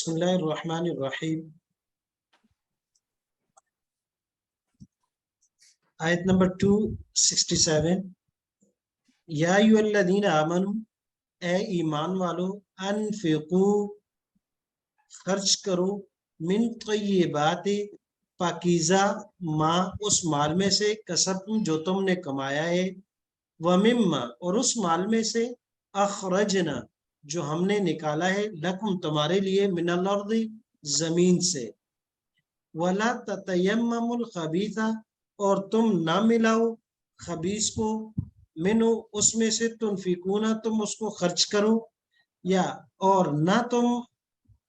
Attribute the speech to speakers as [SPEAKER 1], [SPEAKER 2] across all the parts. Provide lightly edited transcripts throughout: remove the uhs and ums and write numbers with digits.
[SPEAKER 1] بسم اللہ الرحمن الرحیم. آیت نمبر 267. یا ایھا الذین آمنوا، اے ایمان والو، انفقوا، خرچ کرو، من طیبات، پاکیزہ، ما، اس مال میں سے، کسبتم، جو تم نے کمایا ہے، ومما، اور اس مال میں سے، اخرجنا، جو ہم نے نکالا ہے، لکم، تمہارے لیے، من الارض، زمین سے، ولا تتیمموا الخبیث، اور تم نہ ملاؤ خبیث کو، منو، اس میں سے، تنفقون، تم اس کو خرچ کرو، یا اور نہ تم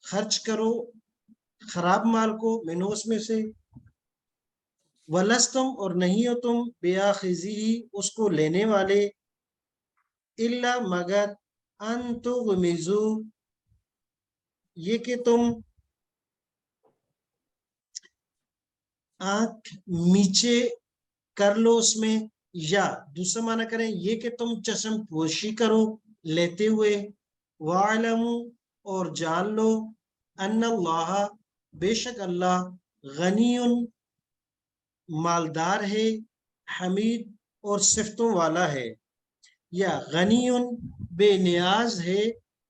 [SPEAKER 1] خرچ کرو خراب مال کو، منو، اس میں سے، ولستم، اور نہیں ہو تم، بیاخذی، اس کو لینے والے، الا، مگر، ان تغمزو، یہ کہ تم آنکھ نیچے کر لو اس میں، یا دوسرا معنی کریں یہ کہ تم چشم پوشی کرو لیتے ہوئے، وَاعْلَمُوا، اور جان لو، ان اللہ، بے شک اللہ، غنی، مالدار ہے، حمید، اور صفتوں والا ہے، یا غنی، بے نیاز ہے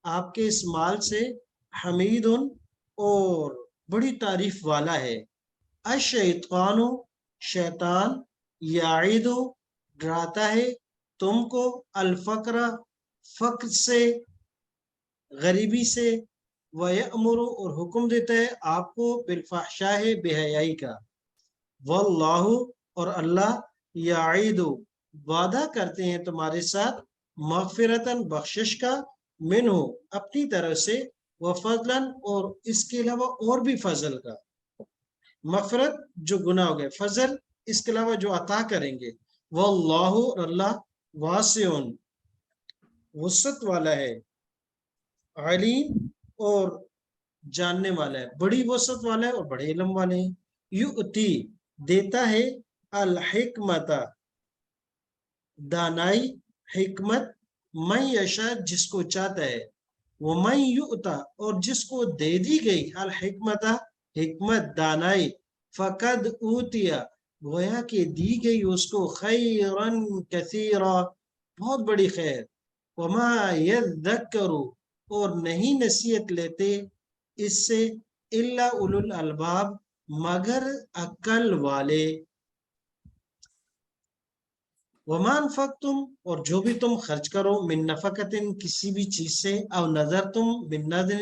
[SPEAKER 1] آپ کے اس مال سے، حمید، اور بڑی تعریف والا ہے. الشیطان، شیطان، یعید، ڈراتا ہے تم کو، الفقر، فقر سے، غریبی سے، ویأمر، اور حکم دیتا ہے آپ کو، بالفحشاء، بے حیائی کا، واللہ، اور اللہ، یعید، وعدہ کرتے ہیں تمہارے ساتھ، مغفرتاً، بخشش کا، منہ، اپنی طرف سے، وفضلاً، اور اس کے علاوہ اور بھی فضل کا، مغفرت جو گناہ ہو گئے، فضل اس کے علاوہ جو عطا کریں گے، واللہ، اور اللہ، واسع، وسعت والا ہے، علیم، اور جاننے والا ہے، بڑی وسعت والا ہے اور بڑے علم والے ہیں. یؤتی، دیتا ہے، الحکمت، دانائی، حکمت، من یشاء، جس کو چاہتا ہے، ومن یؤتا، اور جس کو دے دی گئی، الحکمت، حکمت، دانائی، فقد اوتیا، گویا کہ دی گئی اس کو، خیرا کثیرا، بہت بڑی خیر، وما یذکر، اور نہیں نصیحت لیتے اس سے، الا اولو الالباب، مگر عقل والے. وما انفقتم، اور جو بھی تم خرچ کرو، من نفقتن، کسی بھی چیز سے، او نذرتم، من نذر،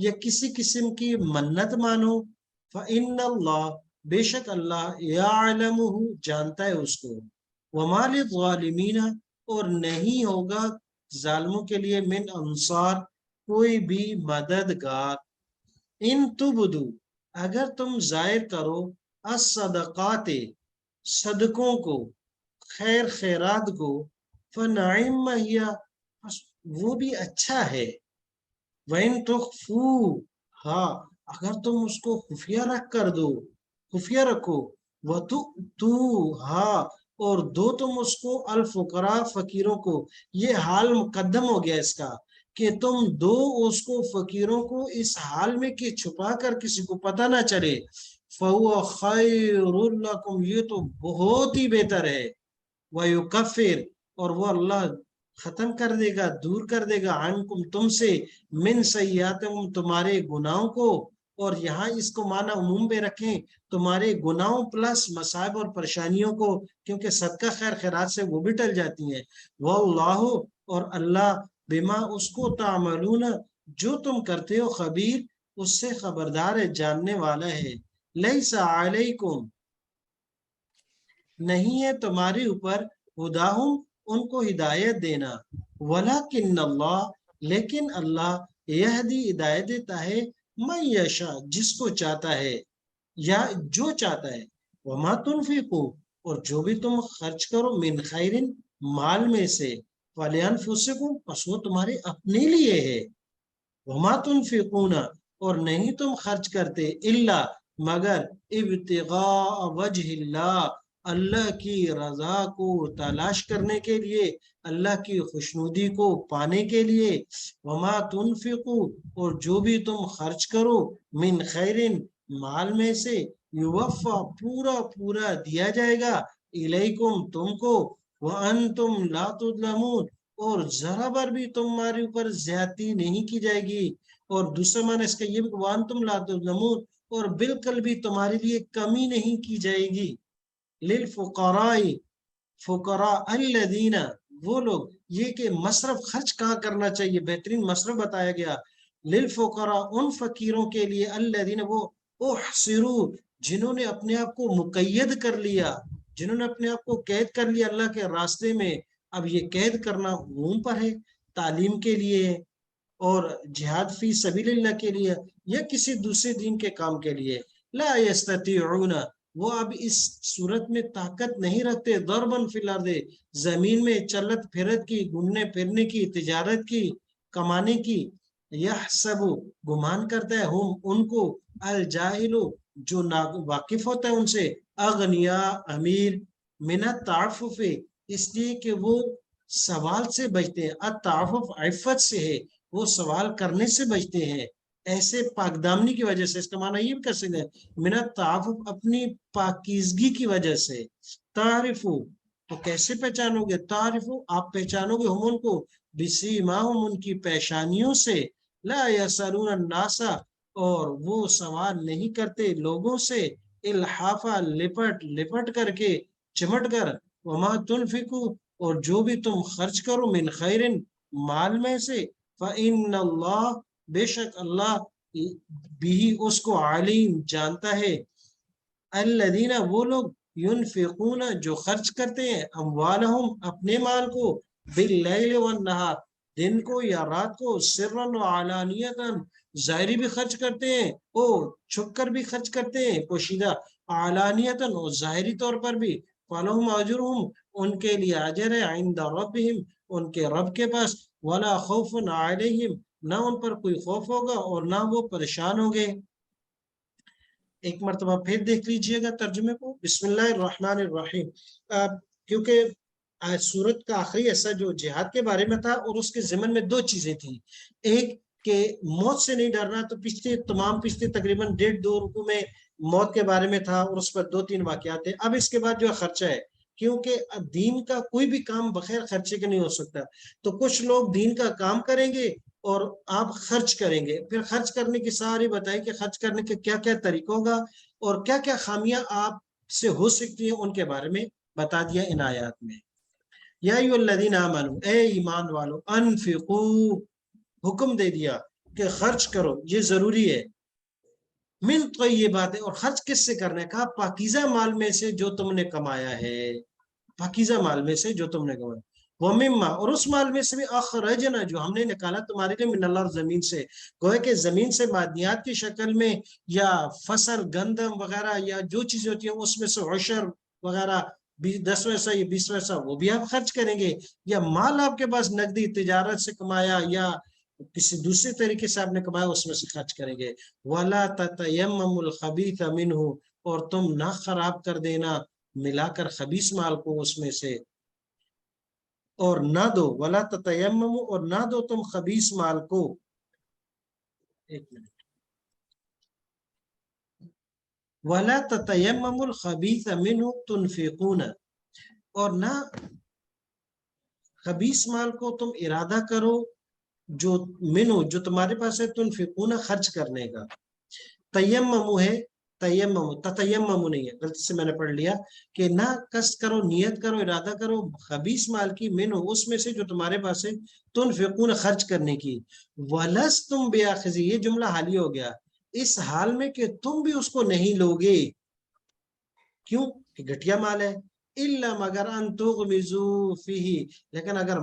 [SPEAKER 1] یا کسی قسم کی منت مانو، فإن اللہ، بے شک اللہ، یعلمہ، جانتا ہے اس کو، وما للظالمین، اور نہیں ہوگا ظالموں کے لیے، من انصار، کوئی بھی مددگار. ان تبدو، اگر تم ظاہر کرو، الصدقات، صدقوں کو، خیر خیرات کو، فنعم ہی، وہ بھی اچھا ہے، وَإِن تُخْفُوهَا، اگر تم اس کو خفیہ رکھ کر دو، خفیہ رکھو، وَتُؤْتُوهَا، اور دو تم اس کو، الفقراء، فقیروں کو، یہ حال مقدم ہو گیا اس کا، کہ تم دو اس کو فقیروں کو، اس حال میں کہ چھپا کر کسی کو پتہ نہ چلے، فَهُوَ خَيْرٌ لَكُمْ، یہ تو بہت ہی بہتر ہے، وَيُكَفِّرْ، اور وہ اللہ ختم کر دے گا، دور کر دے گا، عنکم، تم سے، من سیئاتکم، تمہارے گناہوں کو، اور یہاں اس کو معنی عموم میں رکھیں، تمہارے گناہوں پلس مصائب اور پریشانیوں کو، کیونکہ صدقہ خیر خیرات سے وہ بھی ٹل جاتی ہیں. واللہ، اور اللہ، بما، اس کو، تعملون، جو تم کرتے ہو، خبیر، اس سے خبردار ہے، جاننے والا ہے. لیس علیکم، نہیں ہے تمہارے اوپر، ہداہم، ان کو ہدایت دینا، ولیکن اللہ، لیکن اللہ، یہدی، ہدایت دیتا ہے، من یشاء، جس کو چاہتا ہے، یا جو چاہتا ہے، وما تنفقوا، اور جو بھی تم خرچ کرو، من خیر، مال میں سے، فلانفسکم، پس وہ تمہارے اپنے لیے ہے، وما تنفقون، اور نہیں تم خرچ کرتے، الا، مگر، ابتغاء وجہ اللہ، اللہ کی رضا کو تلاش کرنے کے لیے، اللہ کی خوشنودی کو پانے کے لیے، وما تنفقو اور جو بھی تم خرچ کرو، من خیرن مال میں سے، یوفا پورا پورا دیا جائے گا، الیکم تم کو، وانتم لا تظلمون اور ذرا بر بھی تمہارے اوپر زیادتی نہیں کی جائے گی۔ اور دوسرا معنی اس کا یہ بھی وانتم لا تظلمون اور بالکل بھی تمہارے لیے کمی نہیں کی جائے گی۔ للفقراء فقراء الذین وہ لوگ، یہ کہ مصرف خرچ کہاں کرنا چاہیے، بہترین مصرف بتایا گیا، للفقراء ان فقیروں کے لیے، الذین وہ احصروا جنہوں نے اپنے آپ کو مقید کر لیا، جنہوں نے اپنے آپ کو قید کر لیا اللہ کے راستے میں۔ اب یہ قید کرنا عموم پر ہے، تعلیم کے لیے اور جہاد فی سبیل اللہ کے لیے یا کسی دوسرے دین کے کام کے لیے۔ لا یستطیعون وہ اب اس صورت میں طاقت نہیں رکھتے، ضربن فی الارض زمین میں چلت پھرت کی، گھومنے پھرنے کی، تجارت کی، کمانے کی، یحسب گمان کرتا ہے ہم ان کو، الجاہل جو واقف ہوتا ہے ان سے، اغنیا امیر، من التعفف اس لیے کہ وہ سوال سے بچتے ہیں، التعفف عفت سے ہے، وہ سوال کرنے سے بچتے ہیں، ایسے پاک دامنی کی وجہ سے، اس کا معنی یہ بھی کر سکتے ہیں من التعفف اپنی پاکیزگی کی وجہ سے۔ تعرفو تو کیسے پہچانو گے، تعرفو آپ پہچانو گے ہم ان کو، بسیماہم ان کی پیشانیوں سے، لا یسالون الناس اور وہ سوال نہیں کرتے لوگوں سے، الحافا لپٹ لپٹ کر کے، چمٹ کر، وما تنفقو اور جو بھی تم خرچ کرو، من خیرن مال میں سے، فإن اللہ بے شک اللہ بھی اس کو علیم جانتا ہے، الذین وہ لوگ، ينفقون جو خرچ کرتے ہیں، اموالہم اپنے مال کو، باللیل والنہار دن کو یا رات کو، سرا وعلانیتا ظاہری بھی خرچ کرتے ہیں، او چھپ کر بھی خرچ کرتے ہیں، پوشیدہ، علانیتا اور ظاہری طور پر بھی، فلہم اجرہم ان کے لیے اجر ہے، عند ربہم ان کے رب کے پاس، ولا خوف علیہم نہ ان پر کوئی خوف ہوگا اور نہ وہ پریشان ہوں گے۔ ایک مرتبہ پھر دیکھ لیجئے گا ترجمے کو، بسم اللہ الرحمن الرحیم۔ کیونکہ سورت کا آخری حصہ جو جہاد کے بارے میں تھا اور اس کے ضمن میں دو چیزیں تھیں، ایک کہ موت سے نہیں ڈرنا، تو پچھلے تقریباً 1.5-2 رکوع میں موت کے بارے میں تھا اور اس پر 2-3 واقعات تھے۔ اب اس کے بعد جو خرچہ ہے، کیونکہ دین کا کوئی بھی کام بغیر خرچے کے نہیں ہو سکتا، تو کچھ لوگ دین کا کام کریں گے اور آپ خرچ کریں گے، پھر خرچ کرنے کی ساری بتائی کہ خرچ کرنے کے کیا کیا طریقہ ہوگا اور کیا کیا خامیاں آپ سے ہو سکتی ہیں، ان کے بارے میں بتا دیا ان آیات میں۔ یا ایھا الذین آمنوا اے ایمان والو، انفقو حکم دے دیا کہ خرچ کرو، یہ ضروری ہے، من طیبات اور خرچ کس سے کرنے کا، پاکیزہ مال میں سے جو تم نے کمایا ہے، پاکیزہ مال میں سے جو تم نے کمایا، وَمِمَّا اور اس مال میں سے بھی، اخرجنا جو ہم نے نکالا تمہارے لیے، من الارض زمین سے، گویا کہ زمین سے معدنیات کی شکل میں یا فصل گندم وغیرہ یا جو چیزیں ہوتی ہیں اس میں سے عشر وغیرہ 10 پیسہ یا 20 پیسہ وہ بھی آپ خرچ کریں گے، یا مال آپ کے پاس نقدی تجارت سے کمایا یا کسی دوسرے طریقے سے آپ نے کمایا اس میں سے خرچ کریں گے، وَلَا تَتَيَمَّمُوا الْخَبِيثَ مِنْهُ اور تم نہ خراب کر دینا ملا کر خبیث مال کو اس میں سے، اور نہ دو، ولا تتیمموا اور نہ دو تم خبیث مال کو، ایک منٹ، ولا تتیمموا الخبیث منه تنفقون اور نہ خبیث مال کو تم ارادہ کرو جو منو جو تمہارے پاس ہے، تنفقون خرچ کرنے کا، تیممو ہے، تتیممو نہیں ہے، غلطی سے میں نے پڑھ لیا کہ نہ قصد کرو، نیت کرو، ارادہ کرو خبیث مال کی، منو اس میں سے جو تمہارے پاس ہے، تنفقون خرچ کرنے کی، ولستم بیاخذی یہ جملہ حالی ہو گیا، اس حال میں کہ تم بھی اس کو نہیں لوگے، کیوں کہ گھٹیا مال ہے، الا مگر ان تغمزوا فیہ لیکن اگر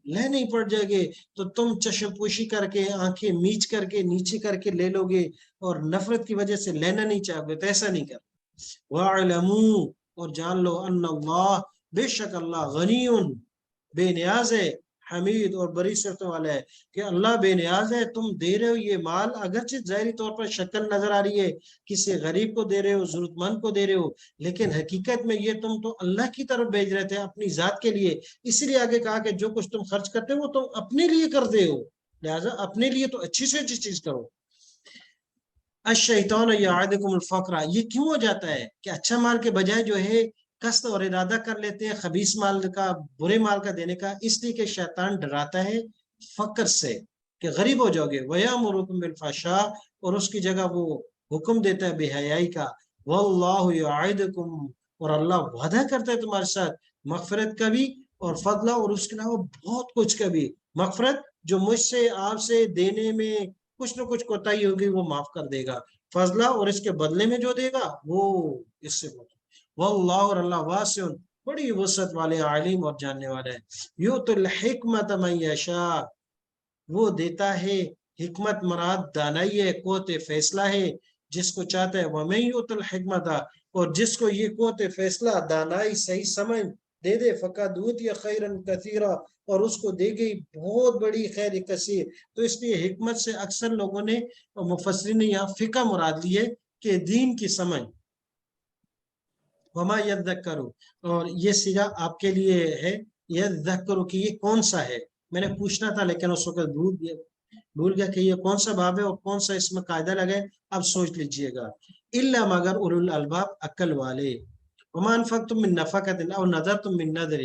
[SPEAKER 1] لے نہیں پڑ جائے گے تو تم چشم پوشی کر کے، آنکھیں میچ کر کے، نیچے کر کے لے لو گے اور نفرت کی وجہ سے لینا نہیں چاہو گے، تو ایسا نہیں کر۔ وَاعْلَمُوا اور جان لو، ان اللہ بے شک اللہ غنی بے نیاز ہے، حمید اور بڑی صفتوں والا ہے کہ اللہ بے نیاز ہے. تم دے رہے ہو یہ مال اگرچہ ظاہری طور پر شکل نظر آ رہی ہے کسی غریب کو دے رہے ہو ضرورت مند کو دے رہے ہو لیکن حقیقت میں یہ تم تو اللہ کی طرف بھیج رہے تھے اپنی ذات کے لیے. اسی لیے آگے کہا کہ جو کچھ تم خرچ کرتے ہو وہ تم اپنے لیے کرتے ہو لہٰذا اپنے لیے تو اچھی سے اچھی چیز کرو. الشیطان یعدکم الفقر یہ کیوں ہو جاتا ہے کہ اچھا مال کے بجائے جو ہے قصد اور ارادہ کر لیتے ہیں خبیث مال کا برے مال کا دینے کا اس لیے کہ شیطان ڈراتا ہے فقر سے کہ غریب ہو جاؤ گے. وَيَأْمُرُكُم بِالْفَحْشَاءِ اور اس کی جگہ وہ حکم دیتا ہے بے حیائی کا. وَاللَّهُ يَعِدُكُم اور اللہ وعدہ کرتا ہے تمہارے ساتھ مغفرت کا بھی اور فضلہ اور اس کے علاوہ بہت کچھ کا بھی. مغفرت جو مجھ سے آپ سے دینے میں کچھ نہ کچھ کوتاہی ہوگی وہ معاف کر دے گا. فضلہ اور اس کے بدلے میں جو دے گا وہ اس سے بہت. واللہ اور اللہ واسع بڑی وسعت والے عالم اور جاننے والا ہے. یؤتی الحکمت من یشاء وہ دیتا ہے حکمت مراد دانائی ہے قوت فیصلہ ہے جس کو چاہتا ہے. ومن یؤت الحکمت اور جس کو یہ قوت فیصلہ دانائی صحیح سمجھ دے دے فقد اوتی خیرا کثیرا اور اس کو دے گئی بہت بڑی خیر کثیر. تو اس لیے حکمت سے اکثر لوگوں نے مفسرین نے یہاں فقہ مراد لی ہے کہ دین کی سمجھ. وما یذکروا اور یہ سیدھا آپ کے لیے ہے یذکروا کہ یہ کون سا ہے. میں نے پوچھنا تھا لیکن اس وقت بھول گیا کہ یہ کون سا باب ہے اور کون سا اس میں قاعدہ لگے. اب سوچ لیجئے گا. الا مگر اولو الالباب عقل والے. وما انفقتم من نفقۃ او نذرتم من نذر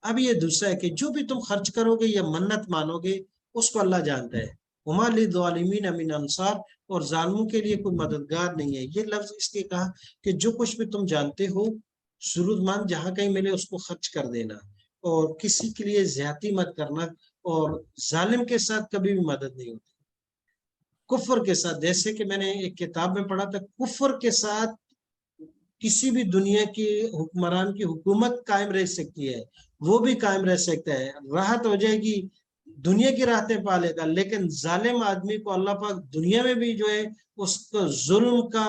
[SPEAKER 1] اب یہ دوسرا ہے کہ جو بھی تم خرچ کرو گے یا منت مانو گے اس کو اللہ جانتا ہے. وما للظالمین من انصار اور ظالموں کے لیے کوئی مددگار نہیں ہے. یہ لفظ اس لیے کہا کہ جو کچھ بھی تم جانتے ہو ضرورت مند جہاں کہیں ملے اس کو خرچ کر دینا اور کسی کے لیے زیادتی مت کرنا اور ظالم کے ساتھ کبھی بھی مدد نہیں ہوتی. کفر کے ساتھ جیسے کہ میں نے ایک کتاب میں پڑھا تھا کفر کے ساتھ کسی بھی دنیا کی حکمران کی حکومت قائم رہ سکتی ہے وہ بھی قائم رہ سکتا ہے راحت ہو جائے گی دنیا کی راحتیں پا لے گا لیکن ظالم آدمی کو اللہ پاک دنیا میں بھی جو ہے اس کو ظلم کا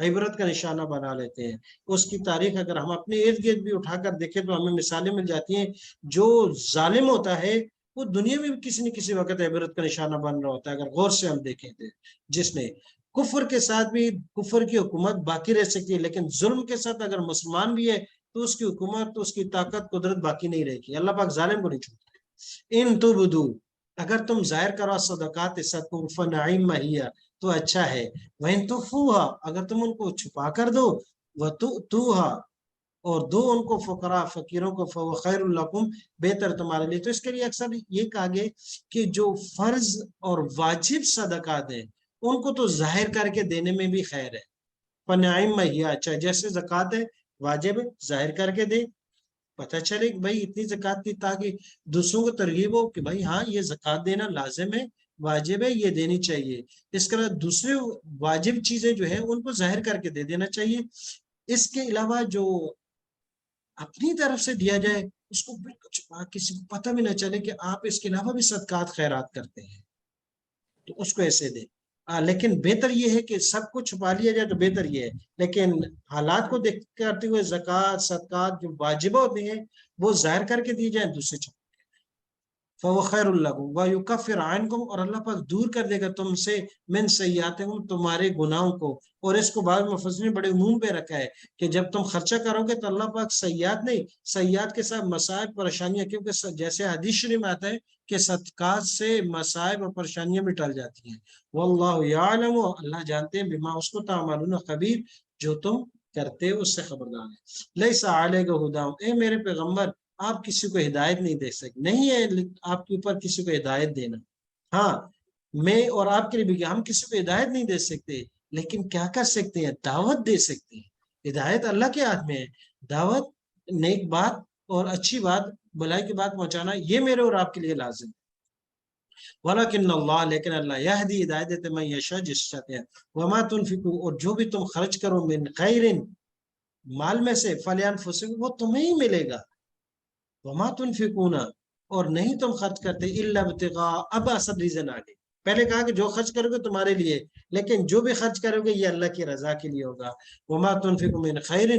[SPEAKER 1] عبرت کا نشانہ بنا لیتے ہیں. اس کی تاریخ اگر ہم اپنے ارد گرد بھی اٹھا کر دیکھیں تو ہمیں مثالیں مل جاتی ہیں. جو ظالم ہوتا ہے وہ دنیا میں بھی کسی نہ کسی وقت عبرت کا نشانہ بن رہا ہوتا ہے اگر غور سے ہم دیکھیں تھے. جس نے کفر کے ساتھ بھی کفر کی حکومت باقی رہ سکتی ہے لیکن ظلم کے ساتھ اگر مسلمان بھی ہے تو اس کی حکومت تو اس کی طاقت قدرت باقی نہیں رہے گی. اللہ پاک ظالم کو نہیں چھوڑتا. ان تبدو اگر تم ظاہر کرو صدقات صدقوں فنعم ہی تو اچھا ہے. وَإِن تُخْفُوهَا اگر تم ان کو چھپا کر دو وَتُؤْتُوهَا اور دو ان کو فقراء فقیروں کو فَهُوَ خَيْرٌ لَكُمْ بہتر تمہارے لیے. تو اس کے لیے اکثر یہ کہا گیا کہ جو فرض اور واجب صدقات ہیں ان کو تو ظاہر کر کے دینے میں بھی خیر ہے. فنعم ہی اچھا جیسے زکوٰۃ ہے واجب ہے ظاہر کر کے دے پتہ چلے کہ بھائی اتنی زکوٰۃ کی تاکہ دوسروں کو ترغیب ہو کہ بھائی ہاں یہ زکوٰۃ دینا لازم ہے واجب ہے یہ دینی چاہیے. اس کے بعد دوسرے واجب چیزیں جو ہیں ان کو ظاہر کر کے دے دینا چاہیے. اس کے علاوہ جو اپنی طرف سے دیا جائے اس کو بالکل چھپا کسی کو پتہ بھی نہ چلے کہ آپ اس کے علاوہ بھی صدقات خیرات کرتے ہیں تو اس کو ایسے دیں. لیکن بہتر یہ ہے کہ سب کو چھپا لیا جائے تو بہتر یہ ہے لیکن حالات کو دیکھ کرتے ہوئے زکوٰۃ صدقات جو واجبہ ہوتے ہیں وہ ظاہر کر کے دی جائیں دوسرے چھپا فَهُوَ خَيْرٌ لَكُمْ وَيُكَفِّرْ عَنْكُمْ اور اللہ پاک دور کر دے گا تم سے من سیئاتکم تمہارے گناہوں کو. اور اس کو بعض مفسرین نے بڑے عموم پہ رکھا ہے کہ جب تم خرچہ کرو گے تو اللہ پاک سیئات نہیں سیئات کے ساتھ مصائب پریشانیاں کیونکہ جیسے حدیث شریف میں آتا ہے کہ صدقات سے مصائب اور پریشانیاں بھی ٹل جاتی ہیں. واللہ یعلم اللہ جانتے ہیں بما اس کو تعملون خبیر جو تم کرتے اس سے خبردار ہے. لیس علیک ھداھم اے میرے پیغمبر آپ کسی کو ہدایت نہیں دے سکتے نہیں ہے آپ کے اوپر کسی کو ہدایت دینا. ہاں میں اور آپ کے لیے بھی ہم کسی کو ہدایت نہیں دے سکتے لیکن کیا کر سکتے ہیں دعوت دے سکتے ہیں. ہدایت اللہ کے ہاتھ میں ہے. دعوت نیک بات اور اچھی بات بھلائی کی بات پہنچانا یہ میرے اور آپ کے لیے لازم ہے. ولیکن اللہ لیکن اللہ یہدی ہدایت دیتے من یشاء جس چاہتے ہیں. وما تنفقوا اور جو بھی تم خرچ کرو من خیر مال میں سے فلانفسکم وہ تمہیں ہی ملے گا. وما تنفقون اور نہیں تم خرچ کرتے الا ابتغاء اب اصل ریزن آگے پہلے کہا کہ جو خرچ کرو گے تمہارے لیے لیکن جو بھی خرچ کرو گے یہ اللہ کی رضا کے لیے ہوگا. وما تنفقوا من خیر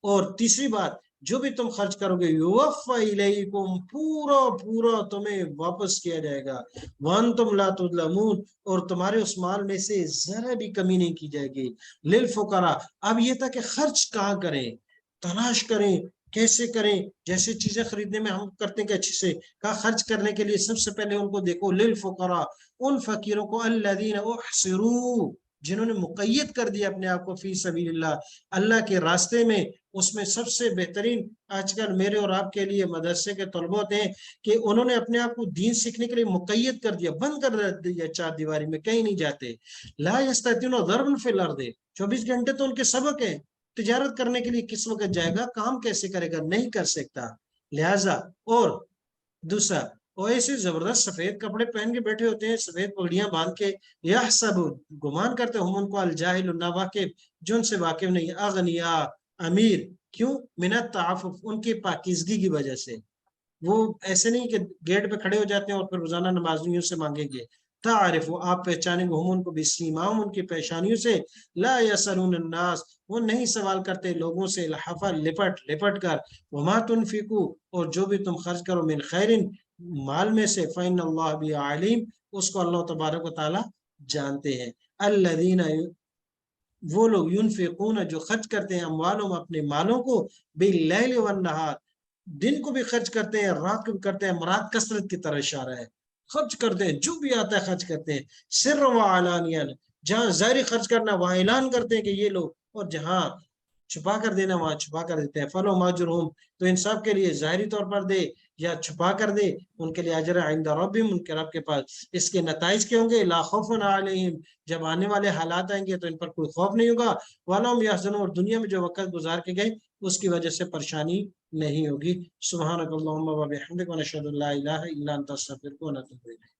[SPEAKER 1] اور تیسری بات جو بھی تم خرچ کرو گے یوفا الیکم پورا پورا تمہیں واپس کیا جائے گا، وانتم لا تظلمون اور تمہارے اس مال میں سے ذرا بھی کمی نہیں کی جائے گی، للفقراء۔ اب یہ تھا کہ خرچ کہاں کریں، تلاش کریں کیسے کریں، جیسے چیزیں خریدنے میں ہم کرتے ہیں کہ اچھے سے کہا خرچ کرنے کے لیے سب سے پہلے ان کو دیکھو، للفقراء ان فقیروں کو، الذین احصروا جنہوں نے مقید کر دیا اپنے آپ کو فی سبیل اللہ، اللہ کے راستے میں۔ اس میں سب سے بہترین آج کل میرے اور آپ کے لیے مدرسے کے طلبہ ہوتے ہیں کہ انہوں نے اپنے آپ کو دین سیکھنے کے لیے مقید کر دیا، بند کر دیا چار دیواری میں، کہیں نہیں جاتے۔ لا یستطیعون ضربا فی الارض 24 گھنٹے تو ان کے سبق ہیں، تجارت کرنے کے لیے کس وقت جائے گا، کام کیسے کرے گا، نہیں کر سکتا۔ لہذا اور دوسرا وہ ایسے زبردست سفید کپڑے پہن کے بیٹھے ہوتے ہیں، سفید پگڑیاں باندھ کے، یا سب گمان کرتے ہم ان کو الجاہل ناواقف جو ان سے واقف نہیں، اغنیا امیر، کیوں؟ من التعفف ان کی پاکیزگی کی وجہ سے، وہ ایسے نہیں کہ گیٹ پہ کھڑے ہو جاتے ہیں اور پھر روزانہ نمازیوں سے مانگیں گے۔ تعارف آپ پہچانیں گے ہم ان کو بسیماہم ان کی پیشانیوں سے، لا یسألون الناس وہ نہیں سوال کرتے لوگوں سے، الحفا لپٹ لپٹ کر، وما تنفقوا اور جو بھی تم خرچ کرو من خیر مال میں سے، فإن اللہ بھی علیم اس کو اللہ تبارک و تعالی جانتے ہیں۔ الذین وہ لوگ ینفقون جو خرچ کرتے ہیں اموالهم اپنے مالوں کو، باللیل والنہار دن کو بھی خرچ کرتے ہیں رات کو بھی کرتے ہیں، مراد کثرت کی طرح اشارہ ہے، خرچ کرتے ہیں جو بھی آتا ہے خرچ کرتے ہیں، سر و علانیہ جہاں ظاہری خرچ کرنا وہاں اعلان کرتے ہیں کہ یہ لو، اور جہاں چھپا کر دینا وہاں چھپا کر دیتے ہیں۔ فلہم اجرہم تو ان سب کے لیے ظاہری طور پر دے یا چھپا کر دے، ان کے لیے اجر عند ربہم ان کے رب کے پاس۔ اس کے نتائج کیا ہوں گے؟ لا خوف علیہم جب آنے والے حالات آئیں گے تو ان پر کوئی خوف نہیں ہوگا، ولا هم يحزنون اور دنیا میں جو وقت گزار کے گئے اس کی وجہ سے پریشانی نہیں ہوگی۔ سبحانک اللہم و بحمدک ونشہد ان لا الہ الا انت نستغفرک ونتوب الیک۔